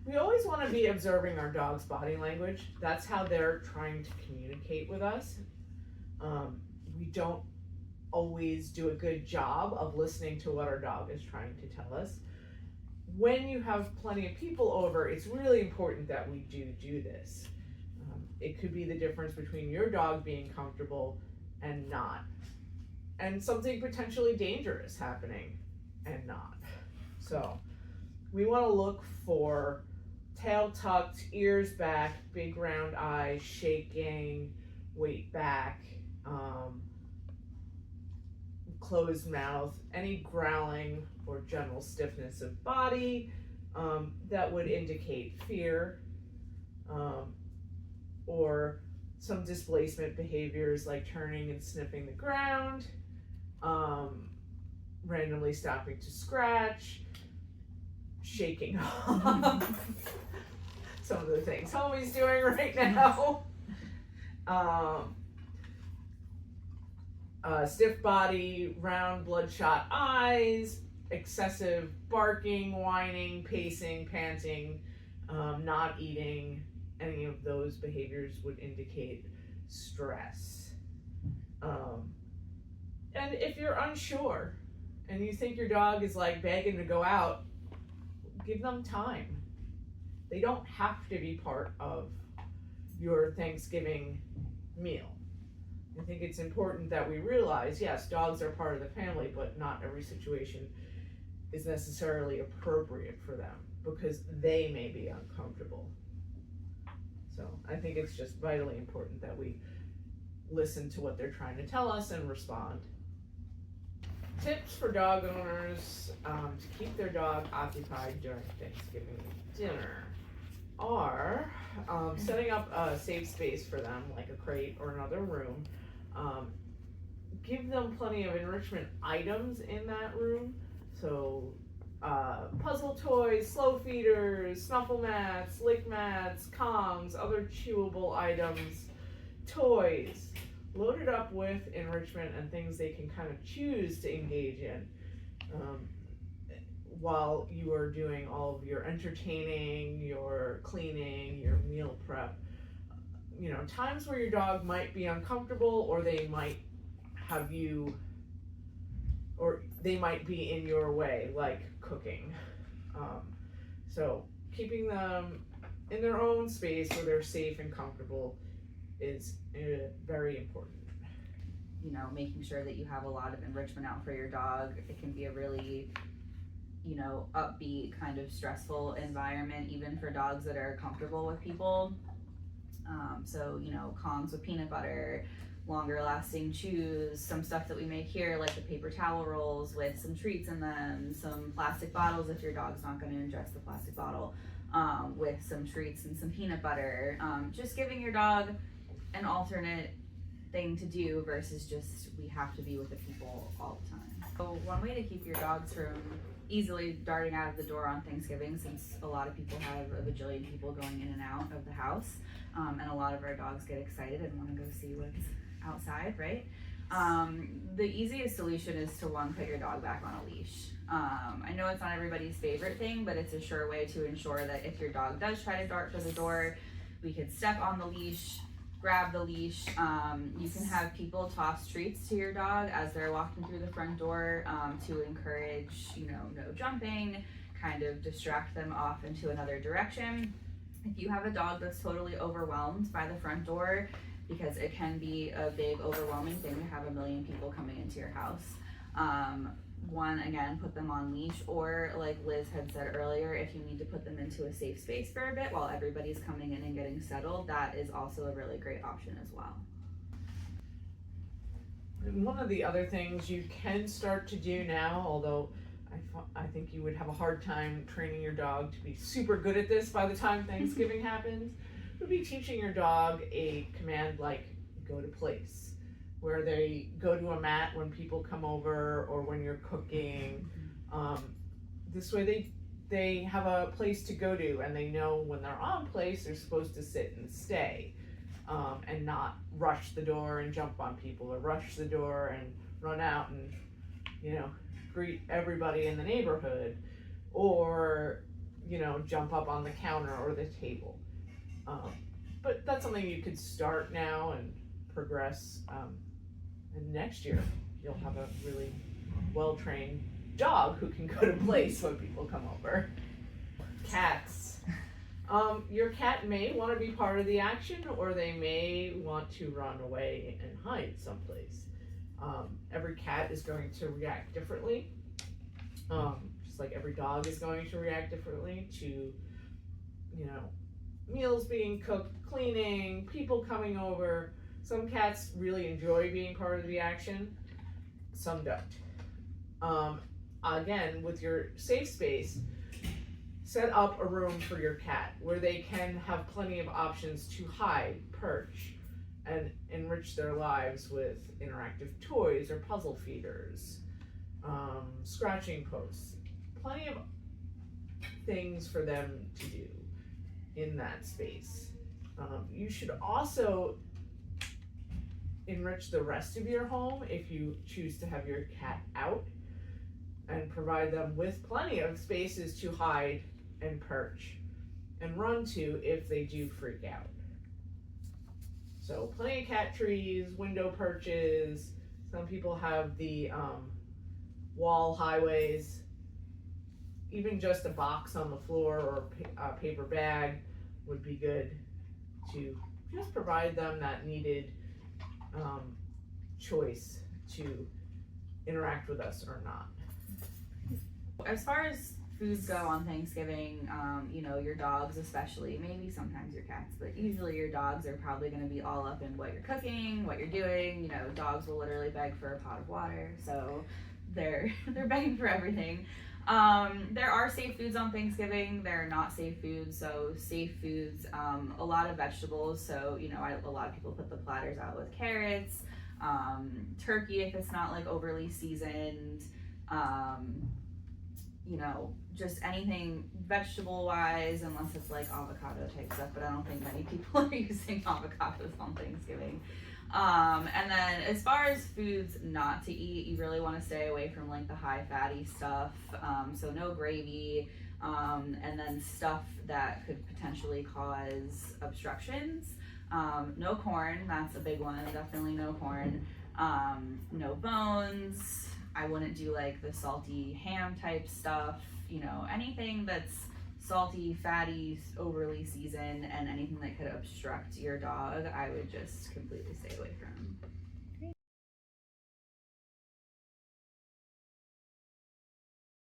We always want to be observing our dog's body language. That's how they're trying to communicate with us. Um, we don't always do a good job of listening to what our dog is trying to tell us. When you have plenty of people over, it's really important that we do this. It could be the difference between your dog being comfortable and not, and something potentially dangerous happening and not. So we want to look for tail tucked, ears back, big round eyes, shaking, weight back, closed mouth, any growling or general stiffness of body that would indicate fear, or some displacement behaviors like turning and sniffing the ground, randomly stopping to scratch, shaking off some of the things Homie's doing right now. Stiff body, round bloodshot eyes, excessive barking, whining, pacing, panting, not eating. Any of those behaviors would indicate stress. And if you're unsure and you think your dog is like begging to go out, give them time. They don't have to be part of your Thanksgiving meal. I think it's important that we realize, yes, dogs are part of the family, but not every situation is necessarily appropriate for them because they may be uncomfortable. So I think it's just vitally important that we listen to what they're trying to tell us and respond. Tips for dog owners to keep their dog occupied during Thanksgiving dinner are setting up a safe space for them, like a crate or another room. Give them plenty of enrichment items in that room. So puzzle toys, slow feeders, snuffle mats, lick mats, Kongs, other chewable items, toys. Load it up with enrichment and things they can kind of choose to engage in while you are doing all of your entertaining, your cleaning, your meal prep. You know, times where your dog might be uncomfortable or they might have you, or they might be in your way, like cooking. So keeping them in their own space where they're safe and comfortable is very important. You know, making sure that you have a lot of enrichment out for your dog. It can be a really, you know, upbeat kind of stressful environment, even for dogs that are comfortable with people. So, you know, Kongs with peanut butter, longer lasting chews, some stuff that we make here like the paper towel rolls with some treats in them, some plastic bottles if your dog's not going to ingest the plastic bottle, with some treats and some peanut butter. Just giving your dog an alternate thing to do versus just we have to be with the people all the time. So one way to keep your dogs from easily darting out of the door on Thanksgiving, since a lot of people have a bajillion people going in and out of the house, and a lot of our dogs get excited and want to go see what's outside, right? The easiest solution is to put your dog back on a leash. I know it's not everybody's favorite thing, but it's a sure way to ensure that if your dog does try to dart for the door, we could step on the leash, grab the leash. You can have people toss treats to your dog as they're walking through the front door, to encourage, you know, no jumping, kind of distract them off into another direction. If you have a dog that's totally overwhelmed by the front door, because it can be a big overwhelming thing to have a million people coming into your house, one, again, put them on leash, or like Liz had said earlier, if you need to put them into a safe space for a bit while everybody's coming in and getting settled, that is also a really great option as well. And one of the other things you can start to do now, although I think you would have a hard time training your dog to be super good at this by the time Thanksgiving happens, would be teaching your dog a command like go to place, where they go to a mat when people come over or when you're cooking. This way they have a place to go to, and they know when they're on place they're supposed to sit and stay, and not rush the door and jump on people, or rush the door and run out and, you know, greet everybody in the neighborhood, or jump up on the counter or the table. But that's something you could start now and progress. And next year, you'll have a really well-trained dog who can go to place when people come over. Cats. Your cat may want to be part of the action, or they may want to run away and hide someplace. Every cat is going to react differently, just like every dog is going to react differently to, meals being cooked, cleaning, people coming over. Some cats really enjoy being part of the action, some don't. Again, with your safe space, set up a room for your cat where they can have plenty of options to hide, perch, and enrich their lives with interactive toys or puzzle feeders, scratching posts, plenty of things for them to do in that space. You should also enrich the rest of your home if you choose to have your cat out, and provide them with plenty of spaces to hide and perch and run to if they do freak out. So plenty of cat trees, window perches. Some people have the wall highways. Even just a box on the floor or a paper bag would be good to just provide them that needed choice to interact with us or not. As far as foods go on Thanksgiving, your dogs especially, maybe sometimes your cats, but usually your dogs are probably going to be all up in what you're cooking, what you're doing. Dogs will literally beg for a pot of water, so they're begging for everything. There are safe foods on Thanksgiving. There are not safe foods. So safe foods, a lot of vegetables. So, a lot of people put the platters out with carrots, turkey if it's not like overly seasoned, just anything vegetable wise, unless it's like avocado type stuff, but I don't think many people are using avocados on Thanksgiving. And then as far as foods not to eat, you really want to stay away from like the high fatty stuff. So no gravy, and then stuff that could potentially cause obstructions. No corn, that's a big one, definitely no corn. No bones. I wouldn't do like the salty ham type stuff, anything that's salty, fatty, overly seasoned, and anything that could obstruct your dog, I would just completely stay away from.